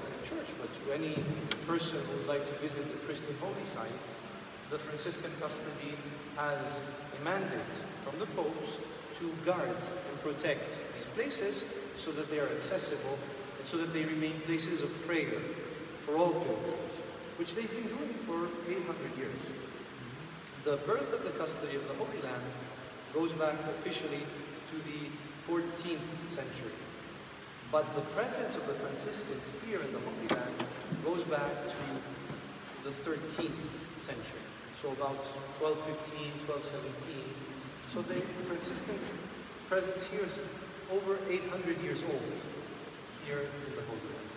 Catholic Church, but to any person who would like to visit the Christian holy sites, the Franciscan custody has a mandate from the popes to guard and protect these places so that they are accessible and so that they remain places of prayer for all pilgrims, which they've been doing for 800 years. The birth of the custody of the Holy Land goes back officially to the 14th century. But the presence of the Franciscans here in the Holy Land goes back to the 13th century. So about 1215, 1217. So the Franciscan presence here is over 800 years old here in the Holy Land.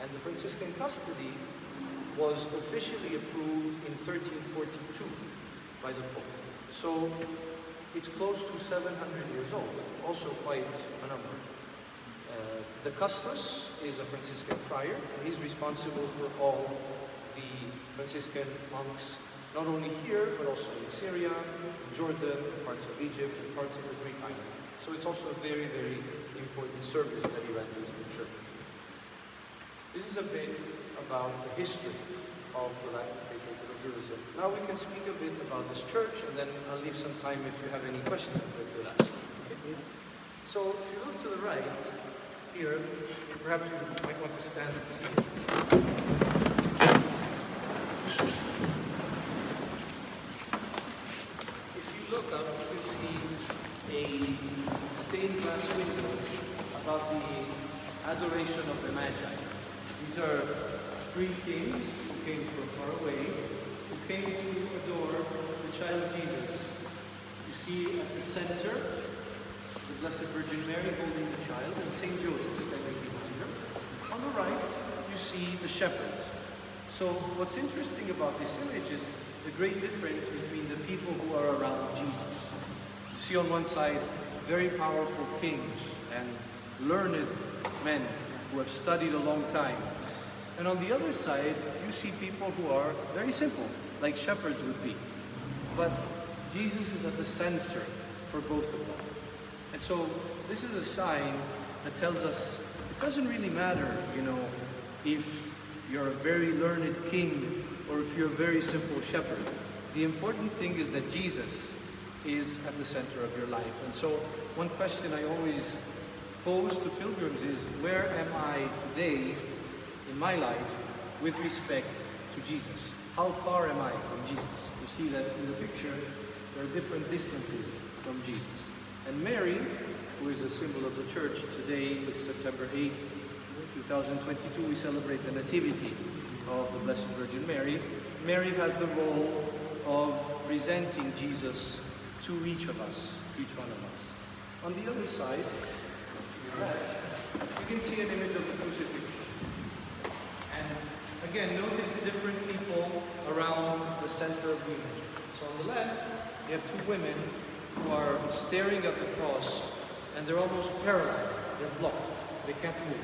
And the Franciscan custody was officially approved in 1342 by the Pope. So it's close to 700 years old, also quite a number. The Custos is a Franciscan friar, and he's responsible for all the Franciscan monks, not only here, but also in Syria, in Jordan, parts of Egypt, and parts of the Greek islands. So it's also a very, very important service that he renders the Church. This is a bit about the history of the Latin Patriarchate of Jerusalem. Now we can speak a bit about this church, and then I'll leave some time if you have any questions that you'll ask. Okay? So if you look to the right, here, perhaps you might want to stand and see. If you look up, you'll see a stained glass window about the adoration of the Magi. These are three kings who came from far away, who came to adore the child Jesus. You see at the center the Blessed Virgin Mary holding the child, and St. Joseph standing behind her. On the right, you see the shepherds. So what's interesting about this image is the great difference between the people who are around Jesus. You see on one side very powerful kings and learned men who have studied a long time. And on the other side, you see people who are very simple, like shepherds would be. But Jesus is at the center for both of them. And so this is a sign that tells us it doesn't really matter, if you're a very learned king or if you're a very simple shepherd. The important thing is that Jesus is at the center of your life. And so one question I always pose to pilgrims is, where am I today in my life with respect to Jesus? How far am I from Jesus? You see that in the picture, there are different distances from Jesus. And Mary, who is a symbol of the Church, today is September 8th, 2022, we celebrate the Nativity of the Blessed Virgin Mary. Mary has the role of presenting Jesus to each of us, to each one of us. On the other side, you can see an image of the crucifixion. And again, notice different people around the center of the image. So on the left, you have two women who are staring at the cross, and they're almost paralyzed. They're blocked. They can't move.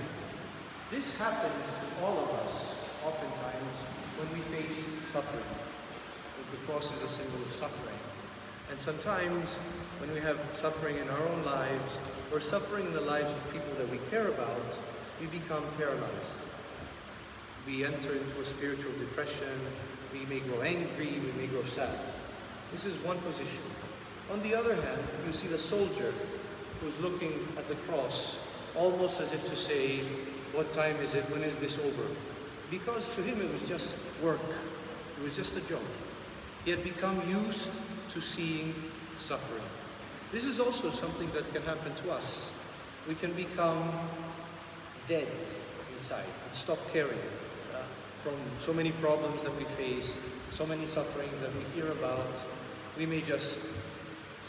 This happens to all of us, oftentimes, when we face suffering. The cross is a symbol of suffering. And sometimes, when we have suffering in our own lives, or suffering in the lives of people that we care about, we become paralyzed. We enter into a spiritual depression. We may grow angry. We may grow sad. This is one position. On the other hand, you see the soldier who's looking at the cross, almost as if to say, what time is it? When is this over? Because to him it was just work. It was just a job. He had become used to seeing suffering. This is also something that can happen to us. We can become dead inside and stop caring from so many problems that we face, so many sufferings that we hear about. We may just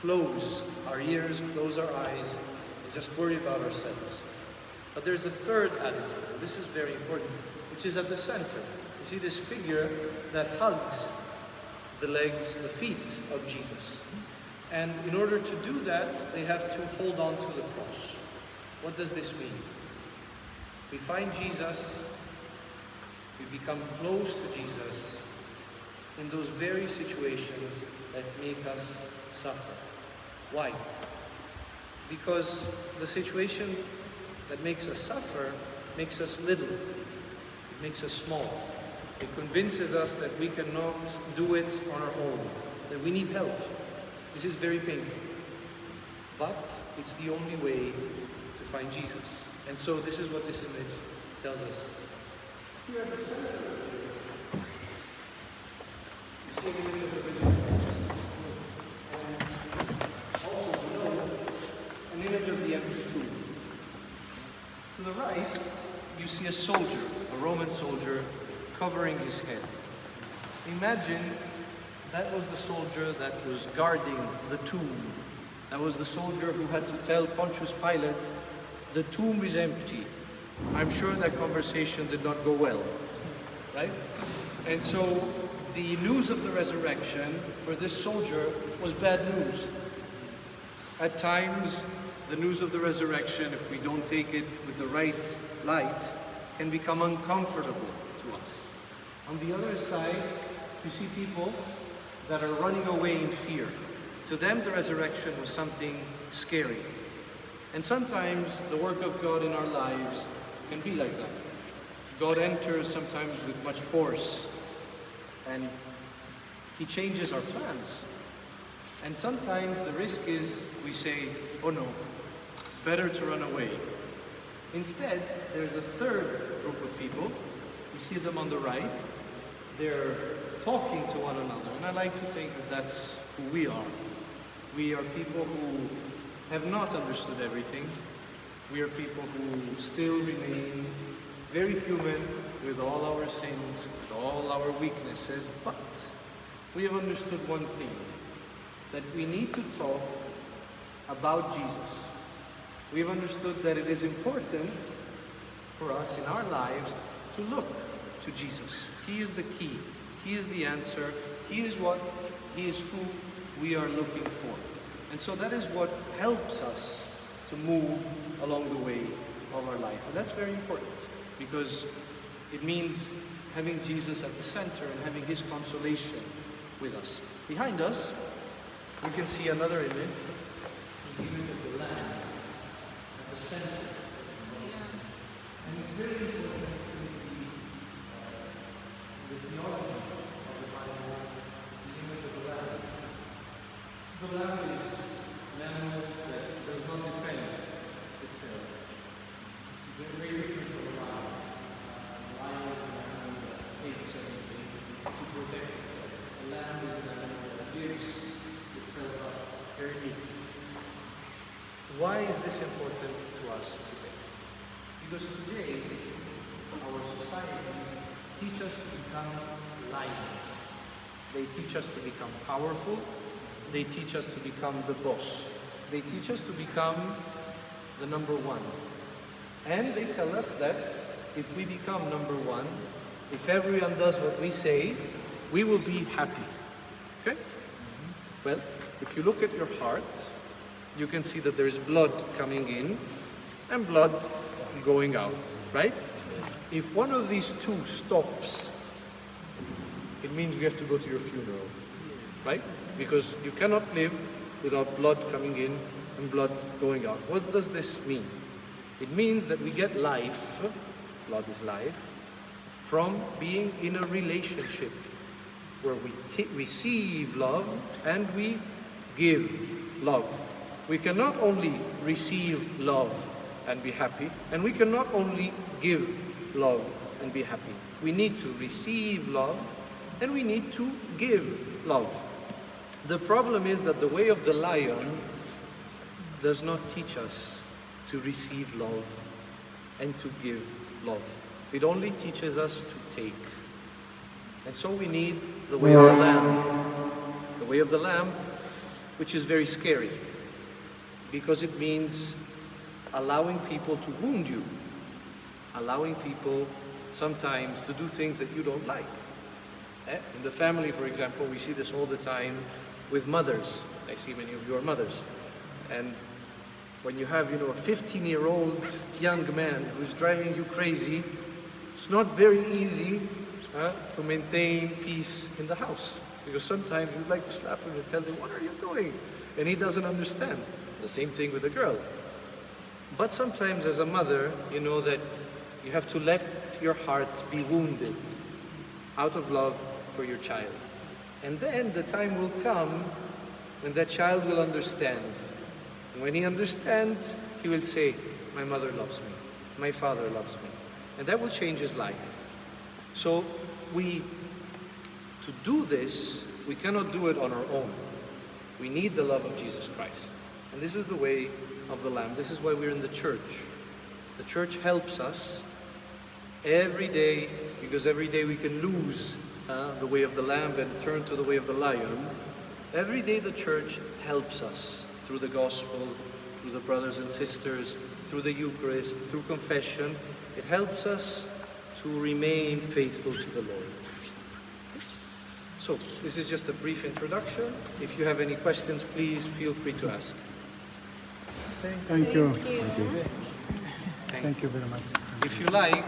close our ears, close our eyes, and just worry about ourselves. But there's a third attitude, and this is very important, which is at the center. You see this figure that hugs the legs, the feet of Jesus. And in order to do that, they have to hold on to the cross. What does this mean? We find Jesus, we become close to Jesus in those very situations that make us suffer. Why? Because the situation that makes us suffer makes us little. It makes us small. It convinces us that we cannot do it on our own, that we need help. This is very painful. But it's the only way to find Jesus. And so this is what this image tells us. Here at the center, you see an image of the risen Christ. And also below, an image of the empty tomb. To the right, you see a soldier, a Roman soldier, covering his head. Imagine that was the soldier that was guarding the tomb. That was the soldier who had to tell Pontius Pilate, the tomb is empty. I'm sure that conversation did not go well, right? And so the news of the resurrection for this soldier was bad news. At times, the news of the resurrection, if we don't take it with the right light, can become uncomfortable to us. On the other side, you see people that are running away in fear. To them, the resurrection was something scary. And sometimes the work of God in our lives can be like that. God enters sometimes with much force, and He changes our plans. And sometimes the risk is we say, oh no, better to run away. Instead, there's a third group of people. You see them on the right. They're talking to one another. And I like to think that that's who we are. We are people who have not understood everything. We are people who still remain very human with all our sins, with all our weaknesses, but we have understood one thing, that we need to talk about Jesus. We have understood that it is important for us in our lives to look to Jesus. He is the key. He is the answer. He is who we are looking for. And so that is what helps us to move along the way of our life. And that's very important because it means having Jesus at the center and having His consolation with us. Behind us, we can see another image, the image of the Lamb at the center. And it's very important the theology of the Bible, the image of the Lamb. The Lamb is an animal that does not defend itself. It's very different from a lion. A lion is an animal that takes everything to protect itself. A lamb is an animal that gives itself up very meekly. Why is this important to us today? Because today, our societies teach us to become lions. They teach us to become powerful. They teach us to become the boss. They teach us to become the number one. And they tell us that if we become number one, if everyone does what we say, we will be happy. Okay? Well, if you look at your heart, you can see that there is blood coming in and blood going out, right? If one of these two stops, it means we have to go to your funeral, right? Because you cannot live without blood coming in and blood going out. What does this mean? It means that we get life, blood is life, from being in a relationship where we receive love and we give love. We cannot only receive love and be happy, and we cannot only give love and be happy. We need to receive love and we need to give love. The problem is that the way of the lion does not teach us to receive love and to give love. It only teaches us to take. And so we need the way of the Lamb. The way of the Lamb, which is very scary, because it means allowing people to wound you, allowing people sometimes to do things that you don't like. In the family, for example, we see this all the time with mothers. I see many of you are mothers. And when you have, a 15-year-old young man who's driving you crazy, it's not very easy to maintain peace in the house. Because sometimes you'd like to slap him and tell him, what are you doing? And he doesn't understand. The same thing with a girl. But sometimes as a mother, you know that You have to let your heart be wounded out of love for your child. And then the time will come when that child will understand. And when he understands, he will say, my mother loves me, my father loves me. And that will change his life. So to do this, we cannot do it on our own. We need the love of Jesus Christ. And this is the way of the Lamb. This is why we're in the church. The church helps us every day, because every day we can lose the way of the Lamb and turn to the way of the lion. Every day the church helps us through the gospel, through the brothers and sisters, through the Eucharist, through confession. It helps us to remain faithful to the Lord. So, this is just a brief introduction. If you have any questions, please feel free to ask. Thank you. Thank you. Thank you very much. If you like,